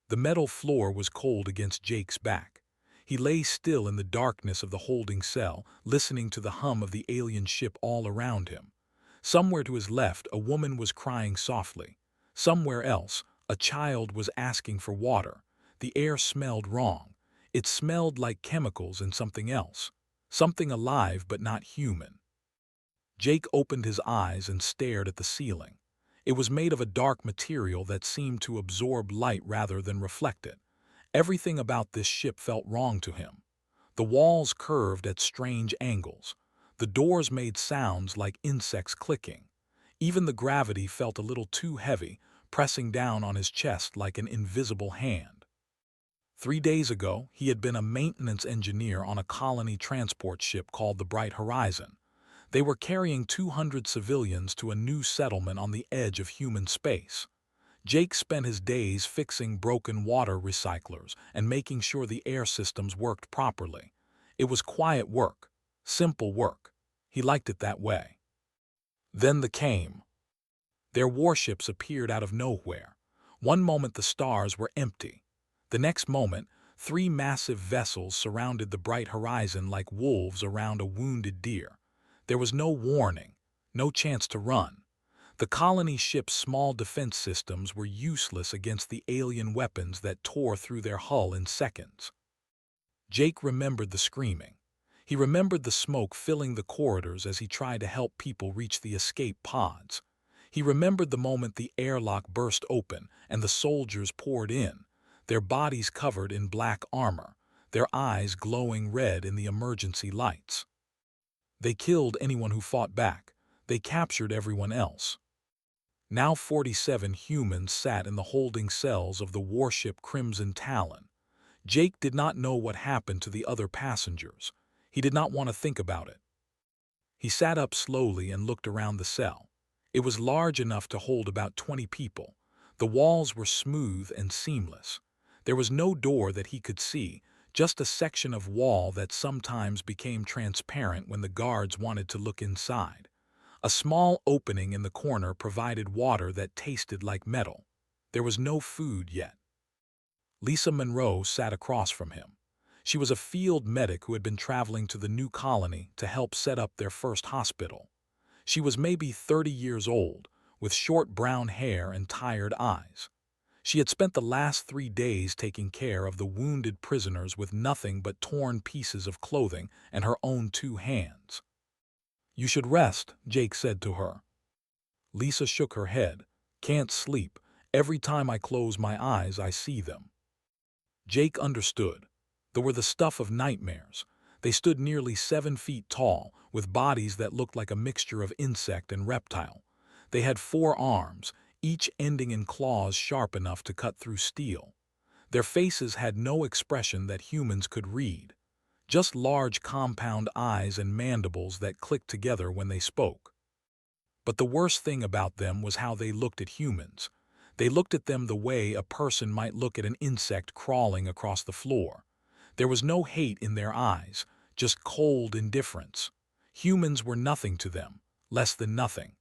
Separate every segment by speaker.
Speaker 1: The metal floor was cold against Jake's back. He lay still in the darkness of the holding cell, listening to the hum of the alien ship all around him. Somewhere to his left, a woman was crying softly. Somewhere else, a child was asking for water. The air smelled wrong. It smelled like chemicals and something else. Something alive but not human. Jake opened his eyes and stared at the ceiling. It was made of a dark material that seemed to absorb light rather than reflect it. Everything about this ship felt wrong to him. The walls curved at strange angles. The doors made sounds like insects clicking. Even the gravity felt a little too heavy, pressing down on his chest like an invisible hand. 3 days ago, he had been a maintenance engineer on a colony transport ship called the Bright Horizon. They were carrying 200 civilians to a new settlement on the edge of human space. Jake spent his days fixing broken water recyclers and making sure the air systems worked properly. It was quiet work, simple work. He liked it that way. Then the came. Their warships appeared out of nowhere. One moment the stars were empty. The next moment, 3 massive vessels surrounded the Bright Horizon like wolves around a wounded deer. There was no warning, no chance to run. The colony ship's small defense systems were useless against the alien weapons that tore through their hull in seconds. Jake remembered the screaming. He remembered the smoke filling the corridors as he tried to help people reach the escape pods. He remembered the moment the airlock burst open and the soldiers poured in, their bodies covered in black armor, their eyes glowing red in the emergency lights. They killed anyone who fought back. They captured everyone else. Now 47 humans sat in the holding cells of the warship Crimson Talon. Jake did not know what happened to the other passengers. He did not want to think about it. He sat up slowly and looked around the cell. It was large enough to hold about 20 people. The walls were smooth and seamless. There was no door that he could see, just a section of wall that sometimes became transparent when the guards wanted to look inside. A small opening in the corner provided water that tasted like metal. There was no food yet. Lisa Monroe sat across from him. She was a field medic who had been traveling to the new colony to help set up their first hospital. She was maybe 30 years old, with short brown hair and tired eyes. She had spent the last 3 days taking care of the wounded prisoners with nothing but torn pieces of clothing and her own 2 hands. "You should rest," Jake said to her. Lisa shook her head. "Can't sleep. Every time I close my eyes, I see them." Jake understood. They were the stuff of nightmares. They stood nearly 7 feet tall, with bodies that looked like a mixture of insect and reptile. They had 4 arms, each ending in claws sharp enough to cut through steel. Their faces had no expression that humans could read, just large compound eyes and mandibles that clicked together when they spoke. But the worst thing about them was how they looked at humans. They looked at them the way a person might look at an insect crawling across the floor. There was no hate in their eyes, just cold indifference. Humans were nothing to them, less than nothing.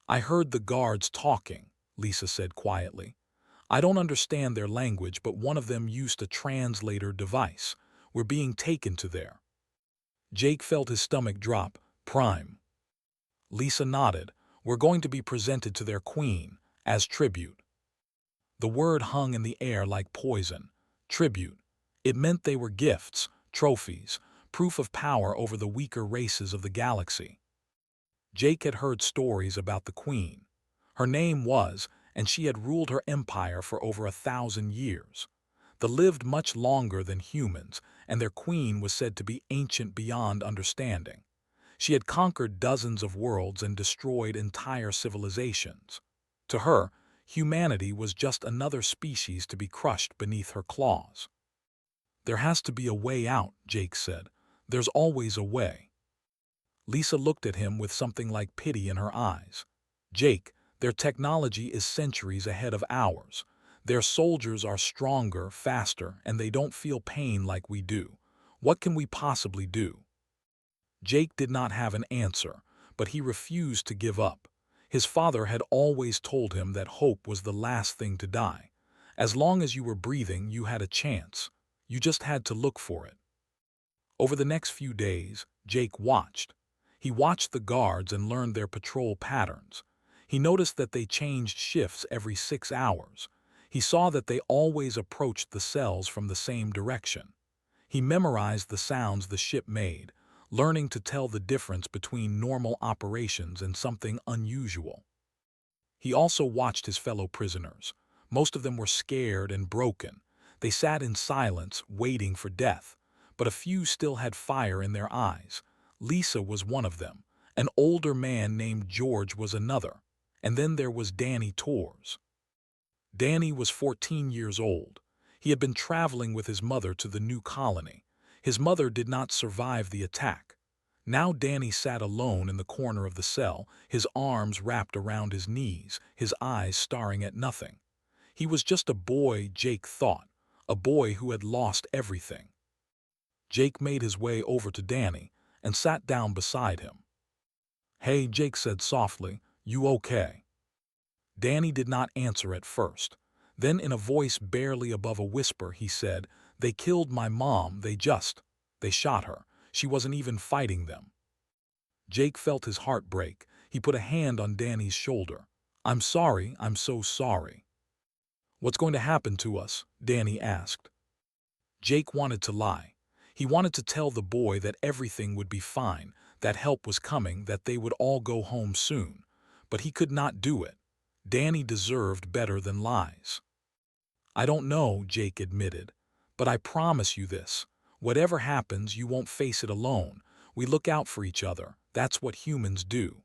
Speaker 1: "I heard the guards talking," Lisa said quietly. "I don't understand their language, but one of them used a translator device. We're being taken to there." Jake felt his stomach drop. "Prime." Lisa nodded. "We're going to be presented to their queen, as tribute." The word hung in the air like poison. Tribute. It meant they were gifts, trophies, proof of power over the weaker races of the galaxy. Jake had heard stories about the queen. Her name was, and she had ruled her empire for over 1,000 years. They lived much longer than humans, and their queen was said to be ancient beyond understanding. She had conquered dozens of worlds and destroyed entire civilizations. To her, humanity was just another species to be crushed beneath her claws. "There has to be a way out," Jake said. "There's always a way." Lisa looked at him with something like pity in her eyes. "Jake, their technology is centuries ahead of ours. Their soldiers are stronger, faster, and they don't feel pain like we do. What can we possibly do?" Jake did not have an answer, but he refused to give up. His father had always told him that hope was the last thing to die. As long as you were breathing, you had a chance. You just had to look for it. Over the next few days, Jake watched. He watched the guards and learned their patrol patterns. He noticed that they changed shifts every 6 hours. He saw that they always approached the cells from the same direction. He memorized the sounds the ship made, learning to tell the difference between normal operations and something unusual. He also watched his fellow prisoners. Most of them were scared and broken. They sat in silence, waiting for death, but a few still had fire in their eyes. Lisa was one of them. An older man named George was another. And then there was Danny Torres. Danny was 14 years old. He had been traveling with his mother to the new colony. His mother did not survive the attack. Now Danny sat alone in the corner of the cell, his arms wrapped around his knees, his eyes staring at nothing. He was just a boy, Jake thought, a boy who had lost everything. Jake made his way over to Danny and sat down beside him. "Hey," Jake said softly, "you okay?" Danny did not answer at first. Then in a voice barely above a whisper, he said, "They killed my mom, they shot her. She wasn't even fighting them." Jake felt his heart break. He put a hand on Danny's shoulder. "I'm sorry, I'm so sorry." "What's going to happen to us?" Danny asked. Jake wanted to lie. He wanted to tell the boy that everything would be fine, that help was coming, that they would all go home soon. But he could not do it. Danny deserved better than lies. "I don't know," Jake admitted, "but I promise you this. Whatever happens, you won't face it alone. We look out for each other. That's what humans do."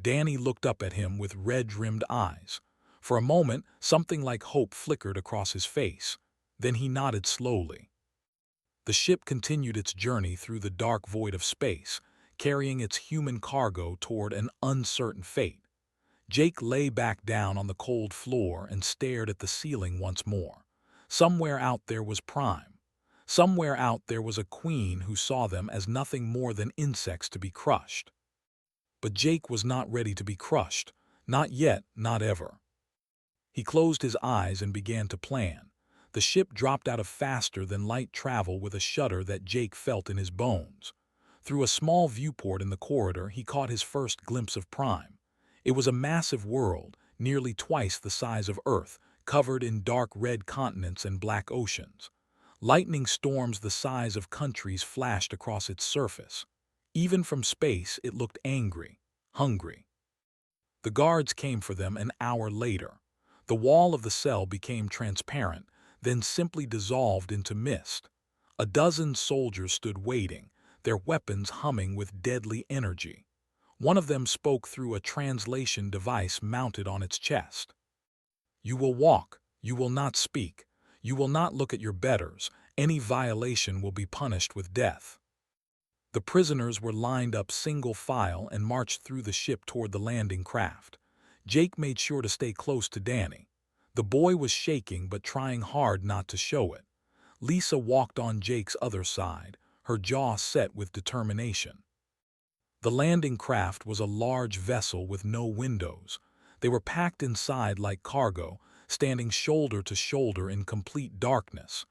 Speaker 1: Danny looked up at him with red-rimmed eyes. For a moment, something like hope flickered across his face. Then he nodded slowly. The ship continued its journey through the dark void of space, carrying its human cargo toward an uncertain fate. Jake lay back down on the cold floor and stared at the ceiling once more. Somewhere out there was Prime. Somewhere out there was a queen who saw them as nothing more than insects to be crushed. But Jake was not ready to be crushed. Not yet, not ever. He closed his eyes and began to plan. The ship dropped out of faster-than-light travel with a shudder that Jake felt in his bones. Through a small viewport in the corridor, he caught his first glimpse of Prime. It was a massive world, nearly twice the size of Earth, covered in dark red continents and black oceans. Lightning storms the size of countries flashed across its surface. Even from space, it looked angry, hungry. The guards came for them an hour later. The wall of the cell became transparent, then simply dissolved into mist. A dozen soldiers stood waiting, their weapons humming with deadly energy. One of them spoke through a translation device mounted on its chest. "You will walk, you will not speak, you will not look at your betters. Any violation will be punished with death." The prisoners were lined up single file and marched through the ship toward the landing craft. Jake made sure to stay close to Danny. The boy was shaking but trying hard not to show it. Lisa walked on Jake's other side, her jaw set with determination. The landing craft was a large vessel with no windows. They were packed inside like cargo, standing shoulder to shoulder in complete darkness.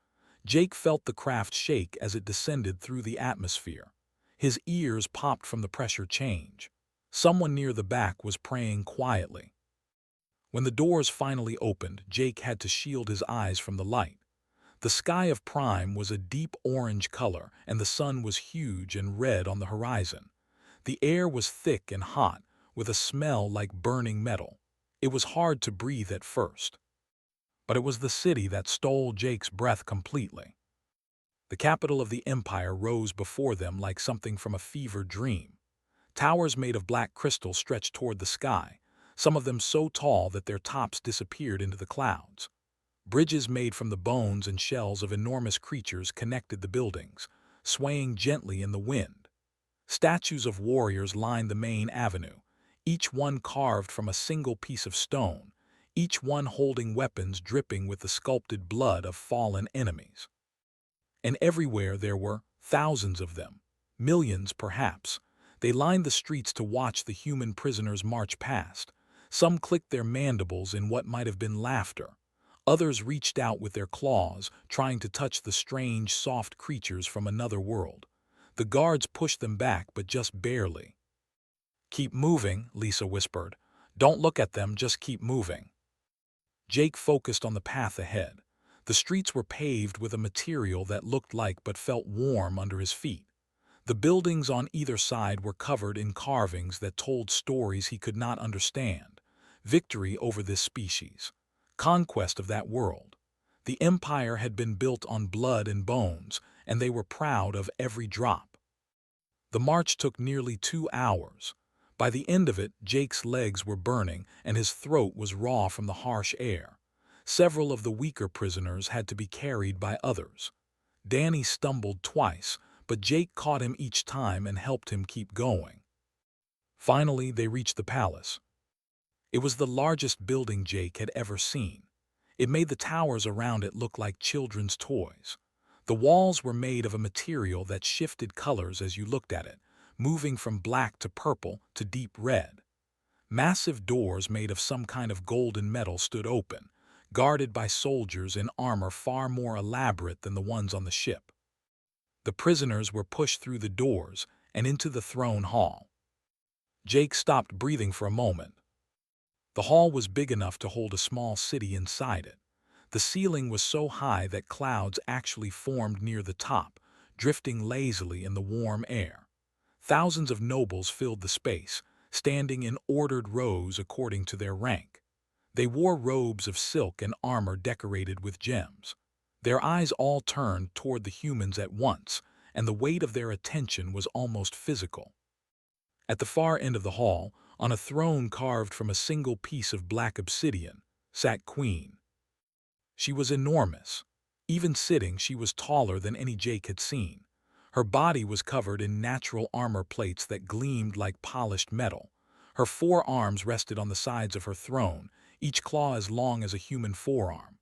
Speaker 1: Jake felt the craft shake as it descended through the atmosphere. His ears popped from the pressure change. Someone near the back was praying quietly. When the doors finally opened, Jake had to shield his eyes from the light. The sky of Prime was a deep orange color, and the sun was huge and red on the horizon. The air was thick and hot, with a smell like burning metal. It was hard to breathe at first. But it was the city that stole Jake's breath completely. The capital of the empire rose before them like something from a fever dream. Towers made of black crystal stretched toward the sky, some of them so tall that their tops disappeared into the clouds. Bridges made from the bones and shells of enormous creatures connected the buildings, swaying gently in the wind. Statues of warriors lined the main avenue, each one carved from a single piece of stone, each one holding weapons dripping with the sculpted blood of fallen enemies. And everywhere there were thousands of them, millions perhaps. They lined the streets to watch the human prisoners march past. Some clicked their mandibles in what might have been laughter. Others reached out with their claws, trying to touch the strange, soft creatures from another world. The guards pushed them back, but just barely. "Keep moving," Lisa whispered. "Don't look at them, just keep moving." Jake focused on the path ahead. The streets were paved with a material that looked like but felt warm under his feet. The buildings on either side were covered in carvings that told stories he could not understand. Victory over this species. Conquest of that world. The empire had been built on blood and bones, and they were proud of every drop. The march took nearly 2 hours. By the end of it, Jake's legs were burning and his throat was raw from the harsh air. Several of the weaker prisoners had to be carried by others. Danny stumbled twice, but Jake caught him each time and helped him keep going. Finally, they reached the palace. It was the largest building Jake had ever seen. It made the towers around it look like children's toys. The walls were made of a material that shifted colors as you looked at it, moving from black to purple to deep red. Massive doors made of some kind of golden metal stood open, guarded by soldiers in armor far more elaborate than the ones on the ship. The prisoners were pushed through the doors and into the throne hall. Jake stopped breathing for a moment. The hall was big enough to hold a small city inside it. The ceiling was so high that clouds actually formed near the top, drifting lazily in the warm air. Thousands of nobles filled the space, standing in ordered rows according to their rank. They wore robes of silk and armor decorated with gems. Their eyes all turned toward the humans at once, and the weight of their attention was almost physical. At the far end of the hall, on a throne carved from a single piece of black obsidian, sat Queen. She was enormous. Even sitting, she was taller than any Jake had seen. Her body was covered in natural armor plates that gleamed like polished metal. Her 4 arms rested on the sides of her throne, each claw as long as a human forearm.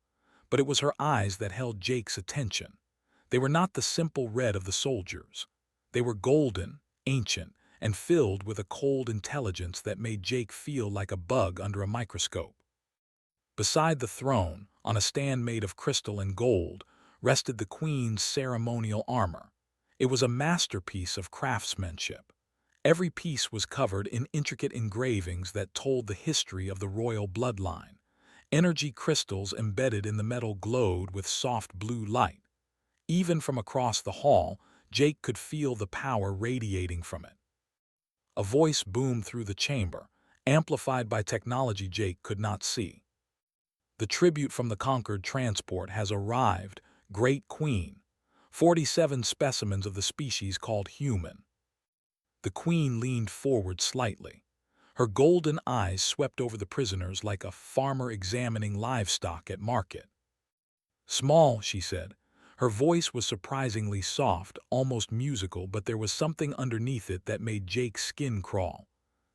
Speaker 1: But it was her eyes that held Jake's attention. They were not the simple red of the soldiers. They were golden, ancient, and filled with a cold intelligence that made Jake feel like a bug under a microscope. Beside the throne, on a stand made of crystal and gold, rested the Queen's ceremonial armor. It was a masterpiece of craftsmanship. Every piece was covered in intricate engravings that told the history of the royal bloodline. Energy crystals embedded in the metal glowed with soft blue light. Even from across the hall, Jake could feel the power radiating from it. A voice boomed through the chamber, amplified by technology Jake could not see. "The tribute from the conquered transport has arrived, Great Queen. 47 specimens of the species called human." The Queen leaned forward slightly. Her golden eyes swept over the prisoners like a farmer examining livestock at market. "Small," she said. Her voice was surprisingly soft, almost musical, but there was something underneath it that made Jake's skin crawl.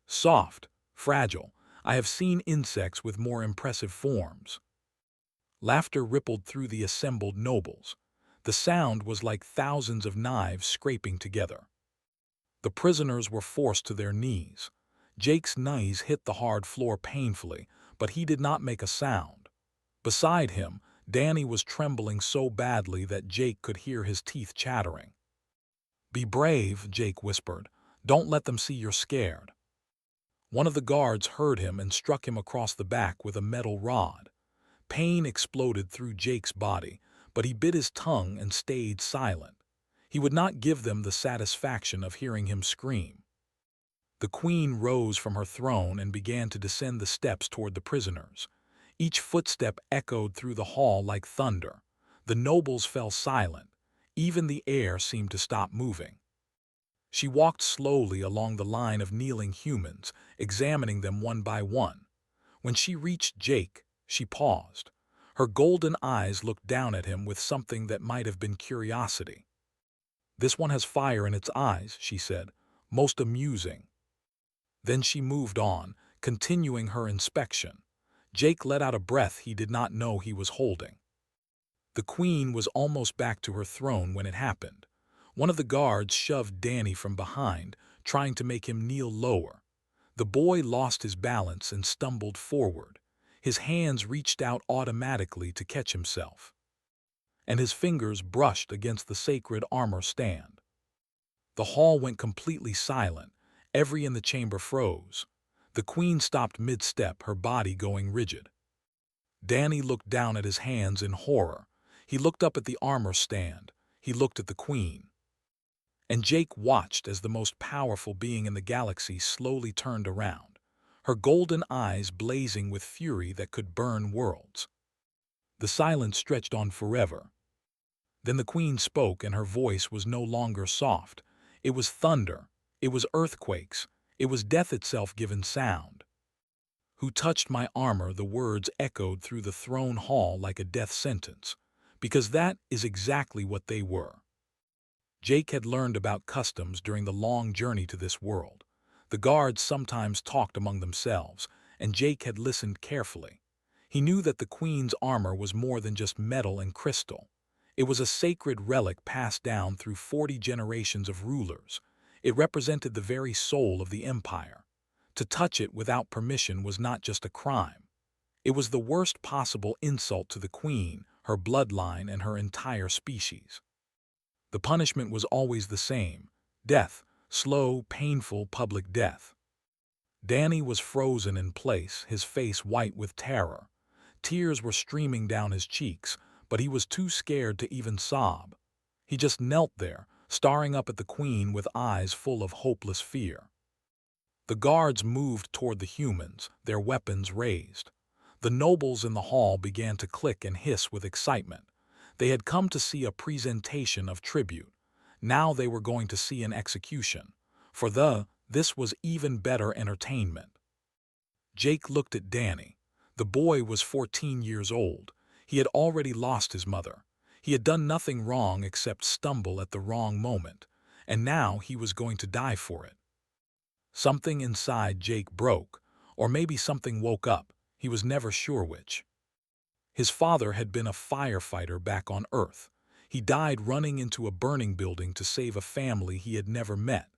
Speaker 1: "Soft, fragile. I have seen insects with more impressive forms." Laughter rippled through the assembled nobles. The sound was like thousands of knives scraping together. The prisoners were forced to their knees. Jake's knees hit the hard floor painfully, but he did not make a sound. Beside him, Danny was trembling so badly that Jake could hear his teeth chattering. "Be brave," Jake whispered. "Don't let them see you're scared." One of the guards heard him and struck him across the back with a metal rod. Pain exploded through Jake's body, but he bit his tongue and stayed silent. He would not give them the satisfaction of hearing him scream. The Queen rose from her throne and began to descend the steps toward the prisoners. Each footstep echoed through the hall like thunder. The nobles fell silent. Even the air seemed to stop moving. She walked slowly along the line of kneeling humans, examining them one by one. When she reached Jake, she paused. Her golden eyes looked down at him with something that might have been curiosity. "This one has fire in its eyes," she said. "Most amusing." Then she moved on, continuing her inspection. Jake let out a breath he did not know he was holding. The Queen was almost back to her throne when it happened. One of the guards shoved Danny from behind, trying to make him kneel lower. The boy lost his balance and stumbled forward. His hands reached out automatically to catch himself, and his fingers brushed against the sacred armor stand. The hall went completely silent. Every in the chamber froze. The queen stopped mid-step, her body going rigid. Danny looked down at his hands in horror. He looked up at the armor stand. He looked at the queen. And Jake watched as the most powerful being in the galaxy slowly turned around, her golden eyes blazing with fury that could burn worlds. The silence stretched on forever. Then the queen spoke, and her voice was no longer soft. It was thunder. It was earthquakes. It was death itself given sound. "Who touched my armor?" The words echoed through the throne hall like a death sentence, because that is exactly what they were. Jake had learned about customs during the long journey to this world. The guards sometimes talked among themselves, and Jake had listened carefully. He knew that the queen's armor was more than just metal and crystal. It was a sacred relic passed down through 40 generations of rulers. It represented the very soul of the empire. To touch it without permission was not just a crime. It was the worst possible insult to the queen, her bloodline, and her entire species. The punishment was always the same: death, slow, painful public death. Danny was frozen in place, his face white with terror. Tears were streaming down his cheeks, but he was too scared to even sob. He just knelt there, staring up at the queen with eyes full of hopeless fear. The guards moved toward the humans, their weapons raised. The nobles in the hall began to click and hiss with excitement. They had come to see a presentation of tribute. Now they were going to see an execution. This was even better entertainment. Jake looked at Danny. The boy was 14 years old. He had already lost his mother. He had done nothing wrong except stumble at the wrong moment, and now he was going to die for it. Something inside Jake broke, or maybe something woke up. He was never sure which. His father had been a firefighter back on Earth. He died running into a burning building to save a family he had never met.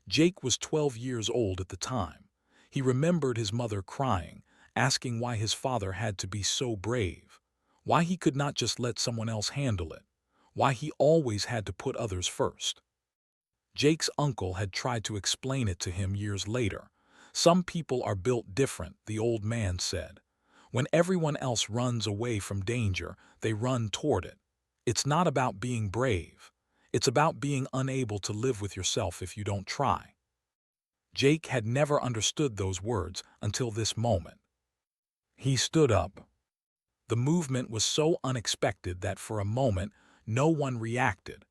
Speaker 1: Jake was 12 years old at the time. He remembered his mother crying, asking why his father had to be so brave, why he could not just let someone else handle it, why he always had to put others first. Jake's uncle had tried to explain it to him years later. "Some people are built different," the old man said. "When everyone else runs away from danger, they run toward it. It's not about being brave. It's about being unable to live with yourself if you don't try." Jake had never understood those words until this moment. He stood up. The movement was so unexpected that for a moment no one reacted.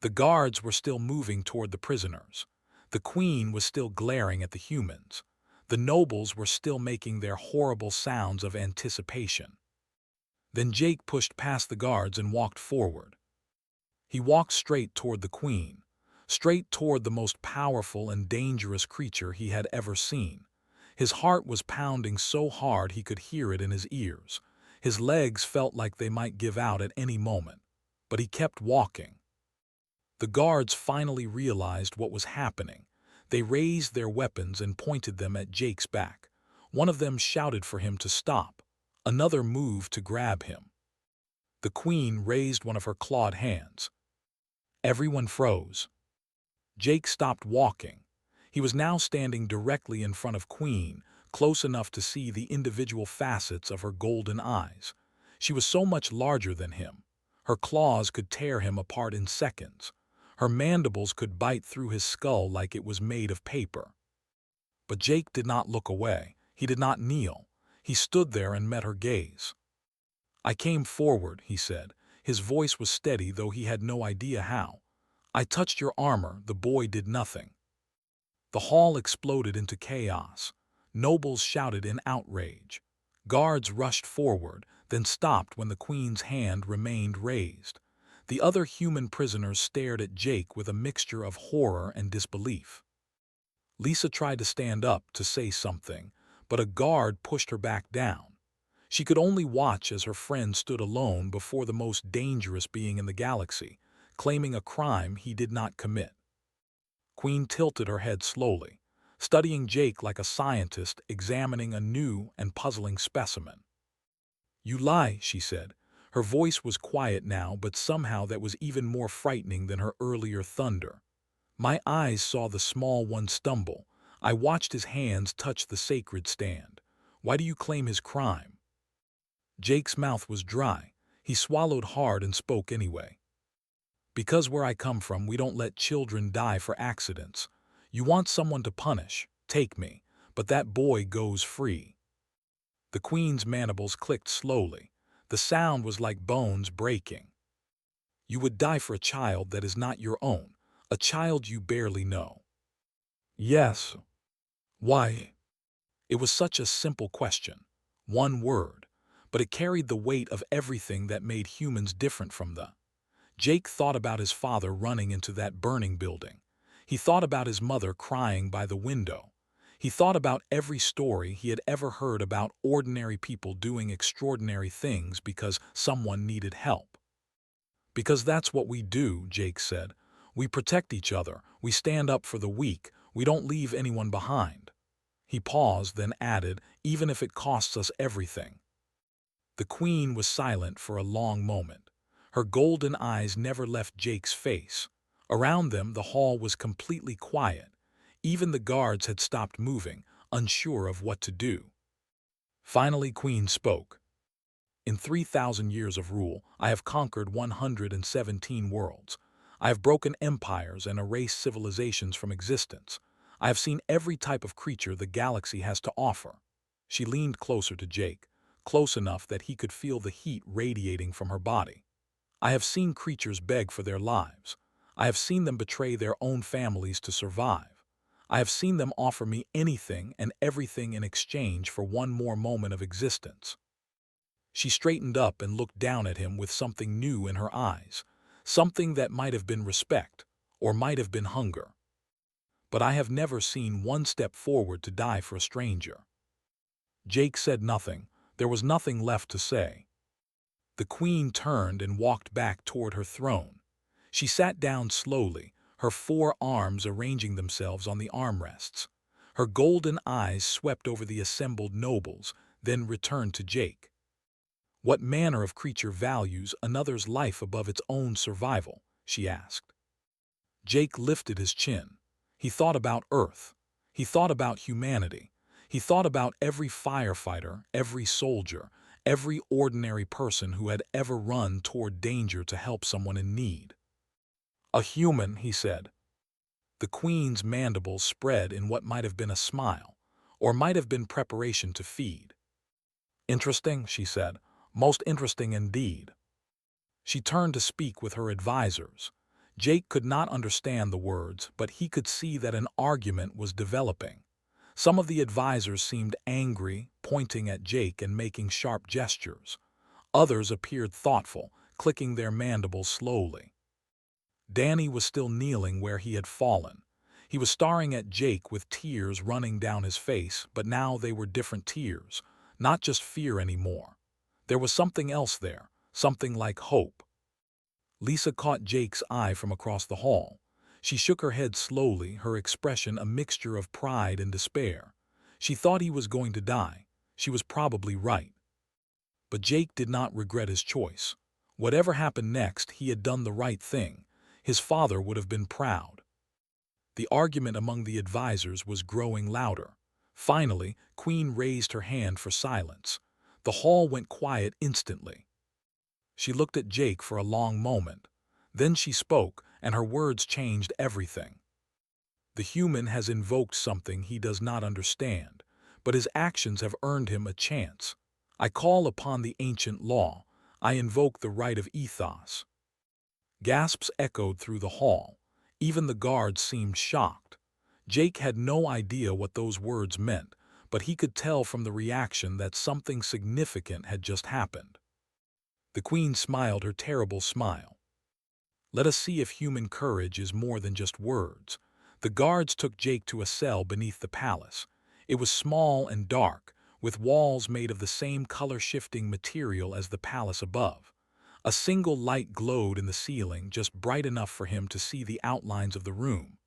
Speaker 1: The guards were still moving toward the prisoners. The queen was still glaring at the humans. The nobles were still making their horrible sounds of anticipation. Then Jake pushed past the guards and walked forward. He walked straight toward the queen, straight toward the most powerful and dangerous creature he had ever seen. His heart was pounding so hard he could hear it in his ears. His legs felt like they might give out at any moment, but he kept walking. The guards finally realized what was happening. They raised their weapons and pointed them at Jake's back. One of them shouted for him to stop. Another moved to grab him. The queen raised one of her clawed hands. Everyone froze. Jake stopped walking. He was now standing directly in front of Queen, close enough to see the individual facets of her golden eyes. She was so much larger than him. Her claws could tear him apart in seconds. Her mandibles could bite through his skull like it was made of paper. But Jake did not look away. He did not kneel. He stood there and met her gaze. "I came forward," he said. His voice was steady, though he had no idea how. "I touched your armor." The boy did nothing. The hall exploded into chaos. Nobles shouted in outrage. Guards rushed forward, then stopped when the queen's hand remained raised. The other human prisoners stared at Jake with a mixture of horror and disbelief. Lisa tried to stand up to say something, but a guard pushed her back down. She could only watch as her friend stood alone before the most dangerous being in the galaxy, claiming a crime he did not commit. Queen tilted her head slowly, studying Jake like a scientist examining a new and puzzling specimen. "You lie," she said. Her voice was quiet now, but somehow that was even more frightening than her earlier thunder. My eyes saw the small one stumble. I watched his hands touch the sacred stand. Why do you claim his crime? Jake's mouth was dry. He swallowed hard and spoke anyway. Because where I come from, we don't let children die for accidents. You want someone to punish, take me, but that boy goes free. The Queen's mandibles clicked slowly. The sound was like bones breaking. You would die for a child that is not your own, a child you barely know. Yes. Why? It was such a simple question, one word, but it carried the weight of everything that made humans different from the. Jake thought about his father running into that burning building. He thought about his mother crying by the window. He thought about every story he had ever heard about ordinary people doing extraordinary things because someone needed help. Because that's what we do, Jake said. We protect each other. We stand up for the weak. We don't leave anyone behind. He paused, then added, even if it costs us everything. The Queen was silent for a long moment. Her golden eyes never left Jake's face. Around them, the hall was completely quiet. Even the guards had stopped moving, unsure of what to do. Finally, Queen spoke. In 3,000 years of rule, I have conquered 117 worlds. I have broken empires and erased civilizations from existence. I have seen every type of creature the galaxy has to offer. She leaned closer to Jake, close enough that he could feel the heat radiating from her body. I have seen creatures beg for their lives. I have seen them betray their own families to survive. I have seen them offer me anything and everything in exchange for one more moment of existence. She straightened up and looked down at him with something new in her eyes, something that might have been respect, or might have been hunger. But I have never seen one step forward to die for a stranger. Jake said nothing. There was nothing left to say. The Queen turned and walked back toward her throne. She sat down slowly, her 4 arms arranging themselves on the armrests. Her golden eyes swept over the assembled nobles, then returned to Jake. What manner of creature values another's life above its own survival? She asked. Jake lifted his chin. He thought about Earth. He thought about humanity. He thought about every firefighter, every soldier, every ordinary person who had ever run toward danger to help someone in need. A human, he said. The Queen's mandibles spread in what might have been a smile, or might have been preparation to feed. Interesting, she said. Most interesting indeed. She turned to speak with her advisors. Jake could not understand the words, but he could see that an argument was developing. Some of the advisors seemed angry, pointing at Jake and making sharp gestures. Others appeared thoughtful, clicking their mandibles slowly. Danny was still kneeling where he had fallen. He was staring at Jake with tears running down his face, but now they were different tears, not just fear anymore. There was something else there, something like hope. Lisa caught Jake's eye from across the hall. She shook her head slowly, her expression a mixture of pride and despair. She thought he was going to die. She was probably right. But Jake did not regret his choice. Whatever happened next, he had done the right thing. His father would have been proud. The argument among the advisors was growing louder. Finally, Queen raised her hand for silence. The hall went quiet instantly. She looked at Jake for a long moment. Then she spoke, and her words changed everything. The human has invoked something he does not understand, but his actions have earned him a chance. I call upon the ancient law. I invoke the right of ethos. Gasps echoed through the hall. Even the guards seemed shocked. Jake had no idea what those words meant, but he could tell from the reaction that something significant had just happened. The Queen smiled her terrible smile. Let us see if human courage is more than just words. The guards took Jake to a cell beneath the palace. It was small and dark, with walls made of the same color-shifting material as the palace above. A single light glowed in the ceiling, just bright enough for him to see the outlines of the room.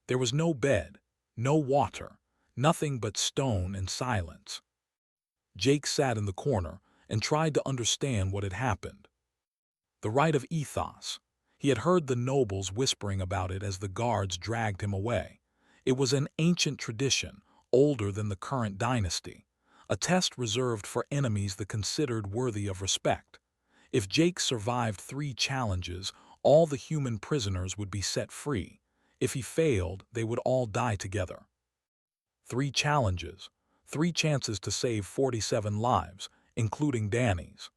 Speaker 1: There was no bed, no water, nothing but stone and silence. Jake sat in the corner, and tried to understand what had happened. The right of ethos. He had heard the nobles whispering about it as the guards dragged him away. It was an ancient tradition, older than the current dynasty, a test reserved for enemies the considered worthy of respect. If Jake survived 3 challenges, all the human prisoners would be set free. If he failed, they would all die together. 3 challenges, 3 chances to save 47 lives, including Danny's.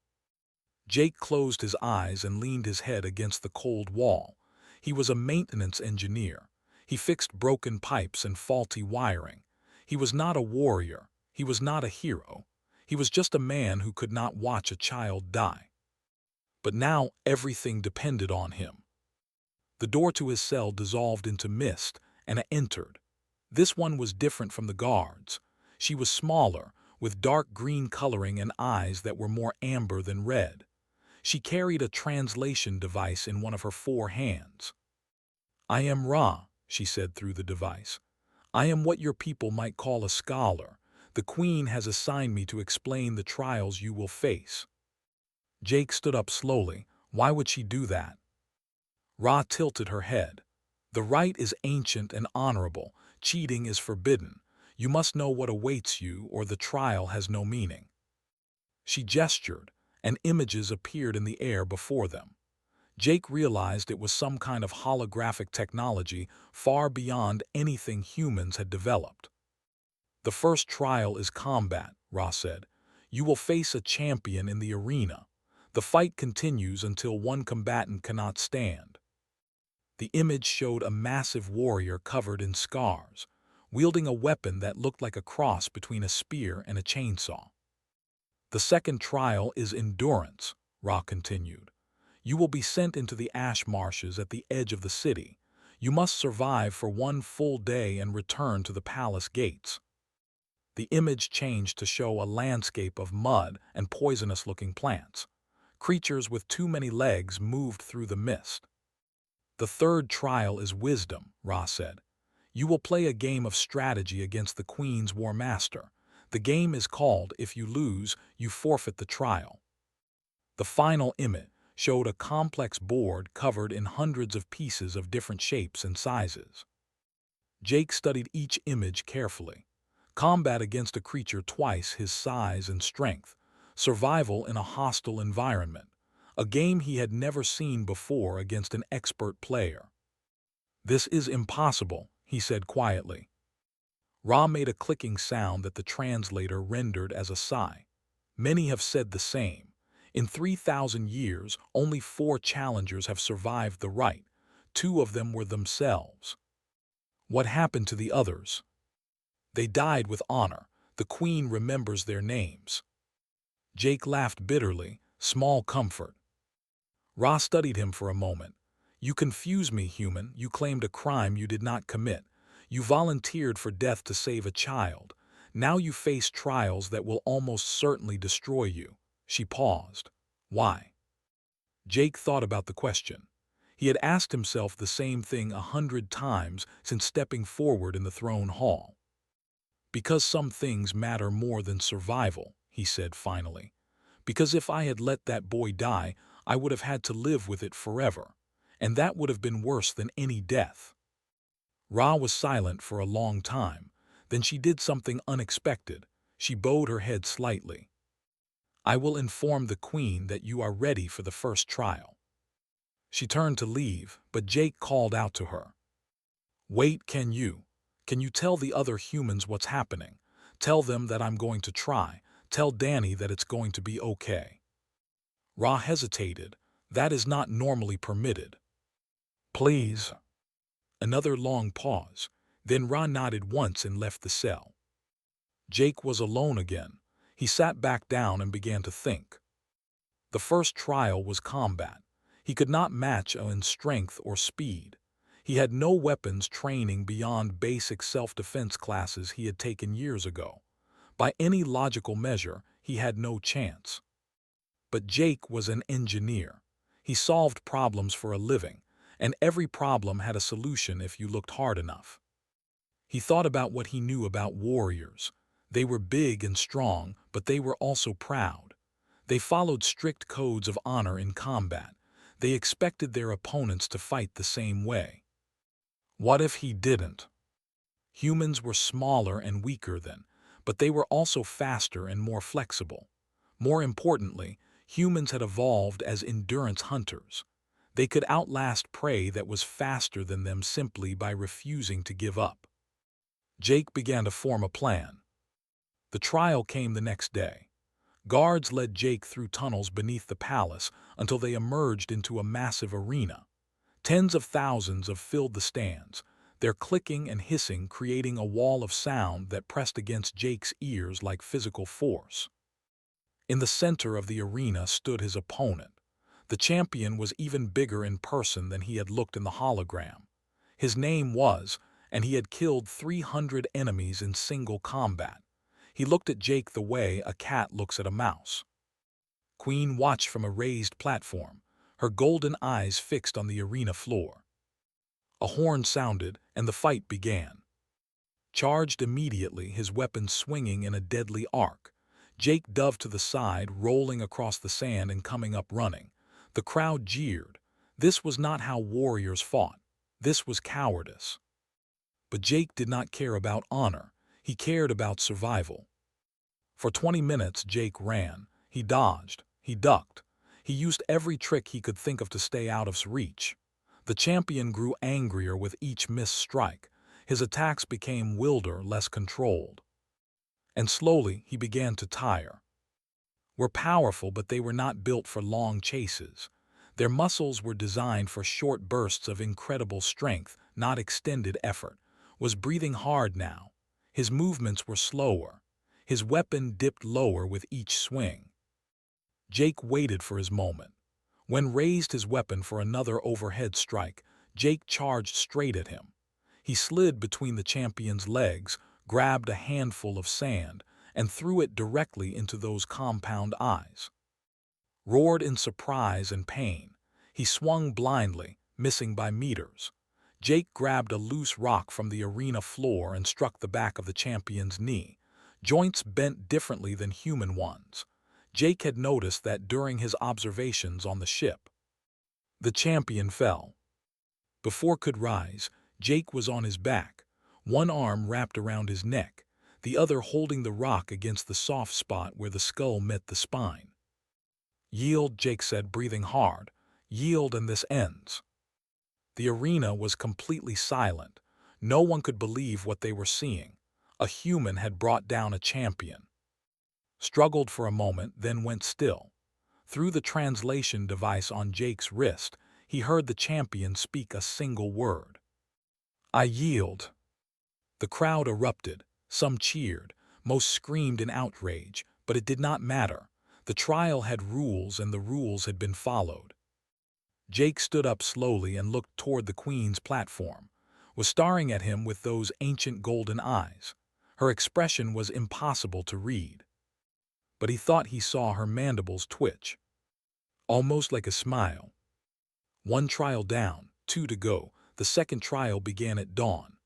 Speaker 1: Jake closed his eyes and leaned his head against the cold wall. He was a maintenance engineer. He fixed broken pipes and faulty wiring. He was not a warrior. He was not a hero. He was just a man who could not watch a child die. But now everything depended on him. The door to his cell dissolved into mist, and it entered. This one was different from the guards. She was smaller, with dark green coloring and eyes that were more amber than red. She carried a translation device in one of her 4 hands. "I am Ra," she said through the device. "I am what your people might call a scholar. The Queen has assigned me to explain the trials you will face." Jake stood up slowly. Why would she do that? Ra tilted her head. "The right is ancient and honorable. Cheating is forbidden. You must know what awaits you, or the trial has no meaning." She gestured, and images appeared in the air before them. Jake realized it was some kind of holographic technology far beyond anything humans had developed. "The first trial is combat," Ra said. "You will face a champion in the arena. The fight continues until one combatant cannot stand." The image showed a massive warrior covered in scars, wielding a weapon that looked like a cross between a spear and a chainsaw. "The second trial is endurance," Ra continued. "You will be sent into the ash marshes at the edge of the city. You must survive for 1 full day and return to the palace gates." The image changed to show a landscape of mud and poisonous-looking plants. Creatures with too many legs moved through the mist. "The third trial is wisdom," Ra said. "You will play a game of strategy against the Queen's War Master. The game is called, if you lose, you forfeit the trial." The final image showed a complex board covered in hundreds of pieces of different shapes and sizes. Jake studied each image carefully. Combat against a creature twice his size and strength. Survival in a hostile environment. A game he had never seen before against an expert player. "This is impossible," he said quietly. Ra made a clicking sound that the translator rendered as a sigh. "Many have said the same. In 3,000 years, only 4 challengers have survived the rite. 2 of them were themselves. What happened to the others?" "They died with honor. The Queen remembers their names." Jake laughed bitterly. Small comfort. Ra studied him for a moment. "You confuse me, human. You claimed a crime you did not commit. You volunteered for death to save a child. Now you face trials that will almost certainly destroy you." She paused. "Why?" Jake thought about the question. He had asked himself the same thing 100 times since stepping forward in the throne hall. "Because some things matter more than survival," he said finally. "Because if I had let that boy die, I would have had to live with it forever. And that would have been worse than any death." Ra was silent for a long time. Then she did something unexpected. She bowed her head slightly. "I will inform the Queen that you are ready for the first trial." She turned to leave, but Jake called out to her. "Wait, can you? Can you tell the other humans what's happening? Tell them that I'm going to try. Tell Danny that it's going to be okay." Ra hesitated. "That is not normally permitted." "Please." Another long pause. Then Ra nodded once and left the cell. Jake was alone again. He sat back down and began to think. The first trial was combat. He could not match in strength or speed. He had no weapons training beyond basic self-defense classes he had taken years ago. By any logical measure, he had no chance. But Jake was an engineer. He solved problems for a living, and every problem had a solution if you looked hard enough. He thought about what he knew about warriors. They were big and strong, but they were also proud. They followed strict codes of honor in combat. They expected their opponents to fight the same way. What if he didn't? Humans were smaller and weaker then, but they were also faster and more flexible. More importantly, humans had evolved as endurance hunters. They could outlast prey that was faster than them simply by refusing to give up. Jake began to form a plan. The trial came the next day. Guards led Jake through tunnels beneath the palace until they emerged into a massive arena. Tens of thousands filled the stands, their clicking and hissing creating a wall of sound that pressed against Jake's ears like physical force. In the center of the arena stood his opponent. The champion was even bigger in person than he had looked in the hologram. His name was, and he had killed 300 enemies in single combat. He looked at Jake the way a cat looks at a mouse. Queen watched from a raised platform, her golden eyes fixed on the arena floor. A horn sounded, and the fight began. Charged immediately, his weapon swinging in a deadly arc. Jake dove to the side, rolling across the sand and coming up running. The crowd jeered. This was not how warriors fought. This was cowardice. But Jake did not care about honor. He cared about survival. For 20 minutes, Jake ran. He dodged. He ducked. He used every trick he could think of to stay out of reach. The champion grew angrier with each missed strike. His attacks became wilder, less controlled. And slowly, he began to tire. Were powerful, but they were not built for long chases. Their muscles were designed for short bursts of incredible strength, not extended effort. Was breathing hard now. His movements were slower. His weapon dipped lower with each swing. Jake waited for his moment. When raised his weapon for another overhead strike, Jake charged straight at him. He slid between the champion's legs, grabbed a handful of sand, and threw it directly into those compound eyes. Roared in surprise and pain. He swung blindly, missing by meters. Jake grabbed a loose rock from the arena floor and struck the back of the champion's knee, joints bent differently than human ones. Jake had noticed that during his observations on the ship. The champion fell. Before could rise, Jake was on his back, one arm wrapped around his neck, the other holding the rock against the soft spot where the skull met the spine. "Yield," Jake said, breathing hard. "Yield and this ends." The arena was completely silent. No one could believe what they were seeing. A human had brought down a champion. Struggled for a moment, then went still. Through the translation device on Jake's wrist, he heard the champion speak a single word. "I yield." The crowd erupted. Some cheered. Most screamed in outrage, but it did not matter. The trial had rules, and the rules had been followed. Jake stood up slowly and looked toward the Queen's platform, was staring at him with those ancient golden eyes. Her expression was impossible to read. But he thought he saw her mandibles twitch. Almost like a smile. One trial down, 2 to go. The second trial began at dawn.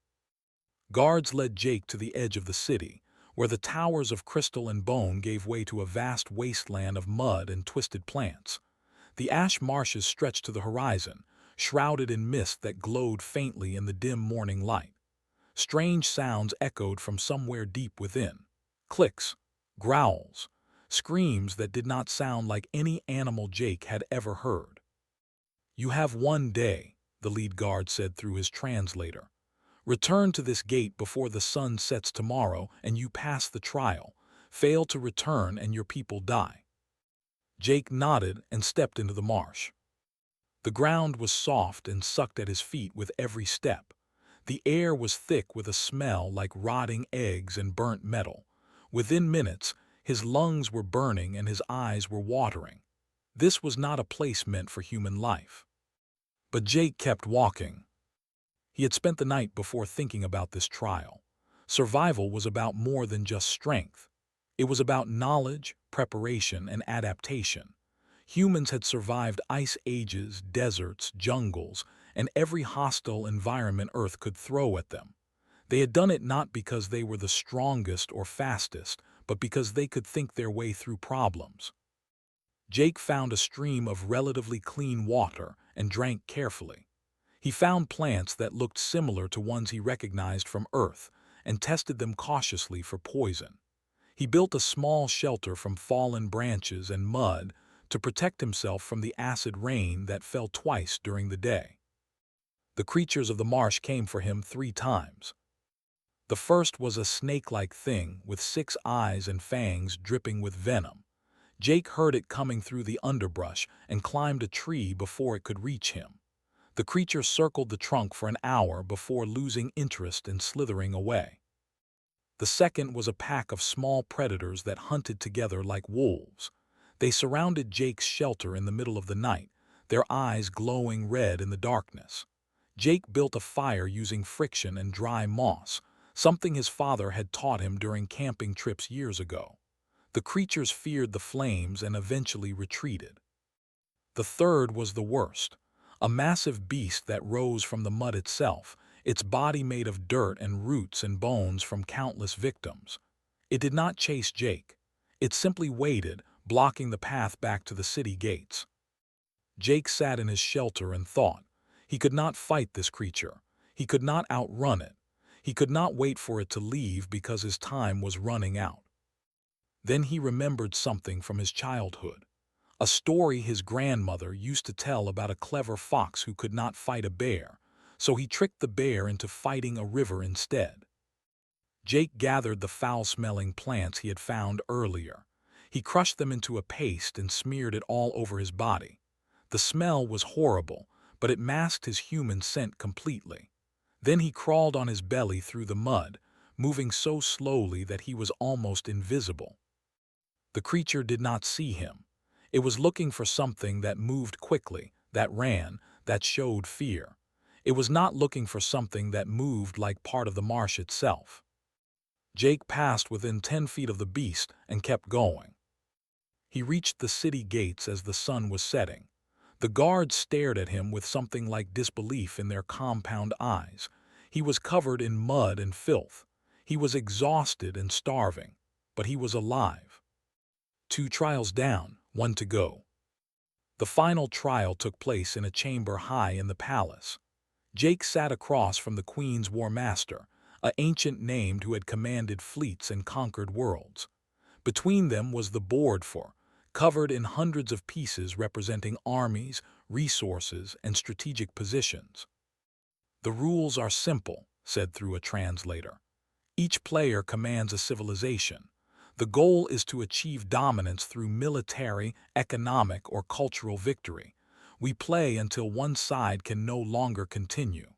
Speaker 1: Guards led Jake to the edge of the city, where the towers of crystal and bone gave way to a vast wasteland of mud and twisted plants. The ash marshes stretched to the horizon, shrouded in mist that glowed faintly in the dim morning light. Strange sounds echoed from somewhere deep within. Clicks, growls, screams that did not sound like any animal Jake had ever heard. "You have 1 day," the lead guard said through his translator. "Return to this gate before the sun sets tomorrow and you pass the trial. Fail to return and your people die." Jake nodded and stepped into the marsh. The ground was soft and sucked at his feet with every step. The air was thick with a smell like rotting eggs and burnt metal. Within minutes, his lungs were burning and his eyes were watering. This was not a place meant for human life. But Jake kept walking. He had spent the night before thinking about this trial. Survival was about more than just strength. It was about knowledge, preparation, and adaptation. Humans had survived ice ages, deserts, jungles, and every hostile environment Earth could throw at them. They had done it not because they were the strongest or fastest, but because they could think their way through problems. Jake found a stream of relatively clean water and drank carefully. He found plants that looked similar to ones he recognized from Earth and tested them cautiously for poison. He built a small shelter from fallen branches and mud to protect himself from the acid rain that fell twice during the day. The creatures of the marsh came for him 3 times. The first was a snake-like thing with 6 eyes and fangs dripping with venom. Jake heard it coming through the underbrush and climbed a tree before it could reach him. The creature circled the trunk for an hour before losing interest and slithering away. The second was a pack of small predators that hunted together like wolves. They surrounded Jake's shelter in the middle of the night, their eyes glowing red in the darkness. Jake built a fire using friction and dry moss, something his father had taught him during camping trips years ago. The creatures feared the flames and eventually retreated. The third was the worst, a massive beast that rose from the mud itself, its body made of dirt and roots and bones from countless victims. It did not chase Jake. It simply waited, blocking the path back to the city gates. Jake sat in his shelter and thought. He could not fight this creature. He could not outrun it. He could not wait for it to leave because his time was running out. Then he remembered something from his childhood. A story his grandmother used to tell about a clever fox who could not fight a bear, so he tricked the bear into fighting a river instead. Jake gathered the foul-smelling plants he had found earlier. He crushed them into a paste and smeared it all over his body. The smell was horrible, but it masked his human scent completely. Then he crawled on his belly through the mud, moving so slowly that he was almost invisible. The creature did not see him. It was looking for something that moved quickly, that ran, that showed fear. It was not looking for something that moved like part of the marsh itself. Jake passed within 10 feet of the beast and kept going. He reached the city gates as the sun was setting. The guards stared at him with something like disbelief in their compound eyes. He was covered in mud and filth. He was exhausted and starving, but he was alive. 2 trials down, 1 to go. The final trial took place in a chamber high in the palace. Jake sat across from the Queen's War Master, an ancient name who had commanded fleets and conquered worlds. Between them was the board for, covered in hundreds of pieces representing armies, resources, and strategic positions. "The rules are simple," said through a translator. "Each player commands a civilization. The goal is to achieve dominance through military, economic, or cultural victory. We play until one side can no longer continue."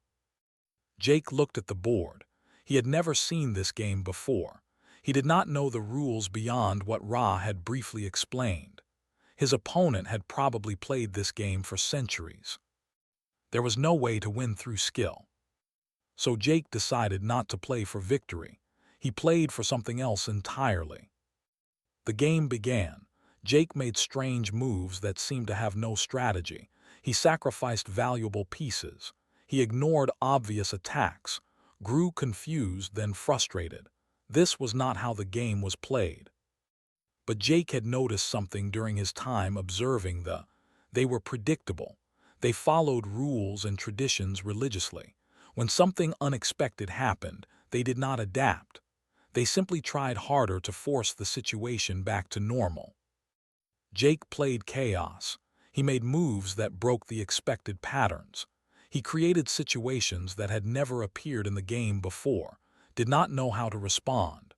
Speaker 1: Jake looked at the board. He had never seen this game before. He did not know the rules beyond what Ra had briefly explained. His opponent had probably played this game for centuries. There was no way to win through skill. So Jake decided not to play for victory. He played for something else entirely. The game began. Jake made strange moves that seemed to have no strategy. He sacrificed valuable pieces. He ignored obvious attacks, grew confused, then frustrated. This was not how the game was played. But Jake had noticed something during his time observing they were predictable. They followed rules and traditions religiously. When something unexpected happened, they did not adapt. They simply tried harder to force the situation back to normal. Jake played chaos. He made moves that broke the expected patterns. He created situations that had never appeared in the game before, did not know how to respond.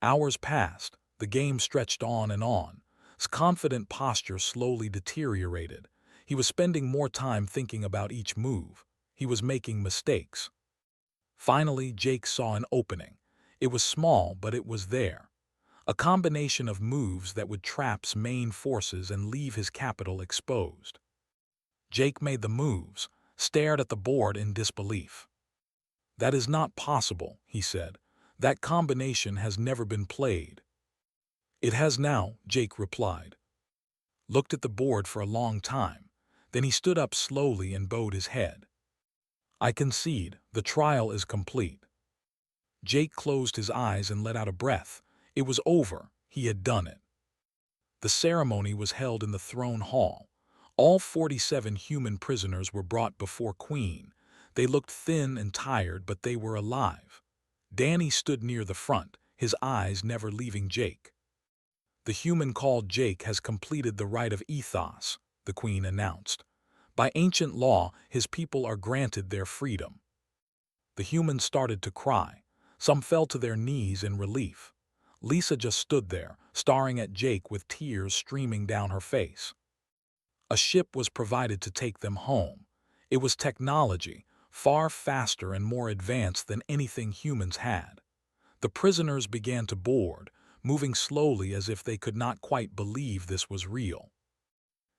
Speaker 1: Hours passed. The game stretched on and on. His confident posture slowly deteriorated. He was spending more time thinking about each move. He was making mistakes. Finally, Jake saw an opening. It was small, but it was there. A combination of moves that would trap his main forces and leave his capital exposed. Jake made the moves, stared at the board in disbelief. "That is not possible," he said. "That combination has never been played." "It has now," Jake replied. Looked at the board for a long time. Then he stood up slowly and bowed his head. "I concede, the trial is complete." Jake closed his eyes and let out a breath. It was over. He had done it. The ceremony was held in the throne hall. All 47 human prisoners were brought before Queen. They looked thin and tired, but they were alive. Danny stood near the front, his eyes never leaving Jake. "The human called Jake has completed the rite of ethos," the Queen announced. "By ancient law, his people are granted their freedom." The humans started to cry. Some fell to their knees in relief. Lisa just stood there, staring at Jake with tears streaming down her face. A ship was provided to take them home. It was technology, far faster and more advanced than anything humans had. The prisoners began to board, moving slowly as if they could not quite believe this was real.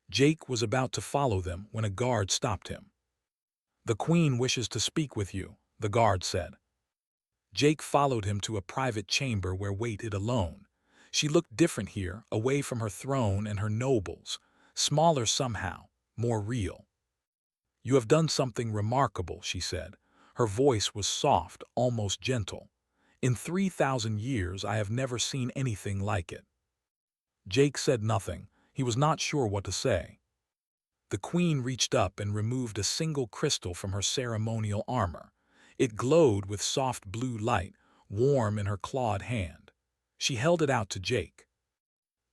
Speaker 1: Jake was about to follow them when a guard stopped him. "The Queen wishes to speak with you," the guard said. Jake followed him to a private chamber where waited alone. She looked different here, away from her throne and her nobles, smaller somehow, more real. "You have done something remarkable," she said. Her voice was soft, almost gentle. "In 3,000 years I have never seen anything like it." Jake said nothing. He was not sure what to say. The Queen reached up and removed a single crystal from her ceremonial armor. It glowed with soft blue light, warm in her clawed hand. She held it out to Jake.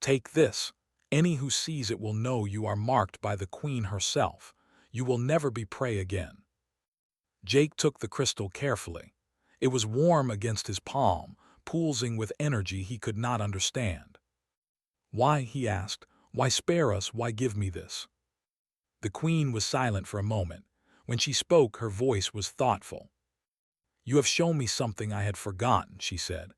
Speaker 1: "Take this. Any who sees it will know you are marked by the Queen herself. You will never be prey again." Jake took the crystal carefully. It was warm against his palm, pulsing with energy he could not understand. "Why?" he asked. "Why spare us? Why give me this?" The Queen was silent for a moment. When she spoke, her voice was thoughtful. "You have shown me something I had forgotten," she said.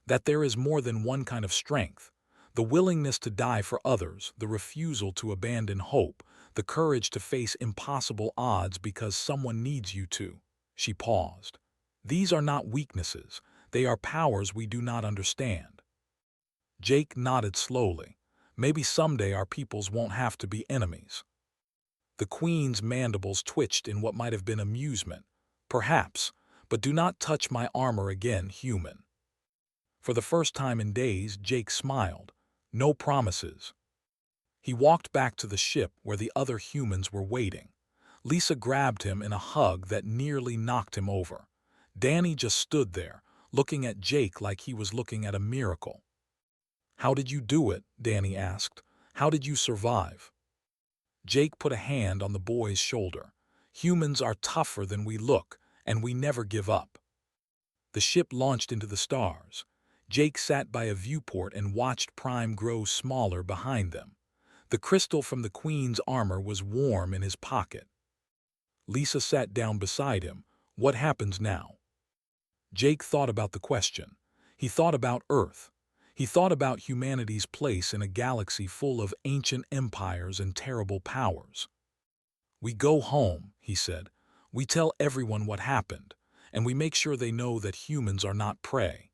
Speaker 1: "That there is more than one kind of strength. The willingness to die for others, the refusal to abandon hope, the courage to face impossible odds because someone needs you to." She paused. "These are not weaknesses. They are powers we do not understand." Jake nodded slowly. "Maybe someday our peoples won't have to be enemies." The Queen's mandibles twitched in what might have been amusement. "Perhaps, but do not touch my armor again, human." For the first time in days, Jake smiled. No promises. He walked back to the ship where the other humans were waiting. Lisa grabbed him in a hug that nearly knocked him over. Danny just stood there, looking at Jake like he was looking at a miracle. "How did you do it?" Danny asked. "How did you survive?" Jake put a hand on the boy's shoulder. "Humans are tougher than we look, and we never give up." The ship launched into the stars. Jake sat by a viewport and watched Prime grow smaller behind them. The crystal from the Queen's armor was warm in his pocket. Lisa sat down beside him. "What happens now?" Jake thought about the question. He thought about Earth. He thought about humanity's place in a galaxy full of ancient empires and terrible powers. "We go home," he said. "We tell everyone what happened, and we make sure they know that humans are not prey."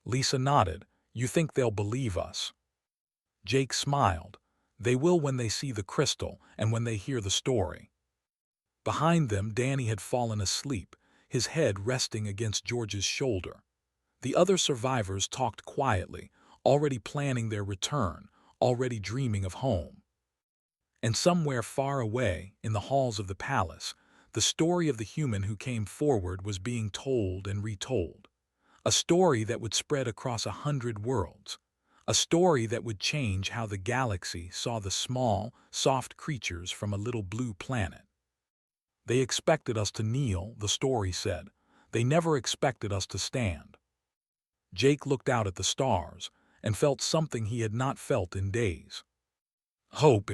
Speaker 1: Lisa nodded. "You think they'll believe us?" Jake smiled. "They will when they see the crystal and when they hear the story." Behind them, Danny had fallen asleep, his head resting against George's shoulder. The other survivors talked quietly, already planning their return, already dreaming of home. And somewhere far away, in the halls of the palace, the story of the human who came forward was being told and retold. A story that would spread across 100 worlds. A story that would change how the galaxy saw the small, soft creatures from a little blue planet. "They expected us to kneel," the story said. "They never expected us to stand." Jake looked out at the stars and felt something he had not felt in days. Hope.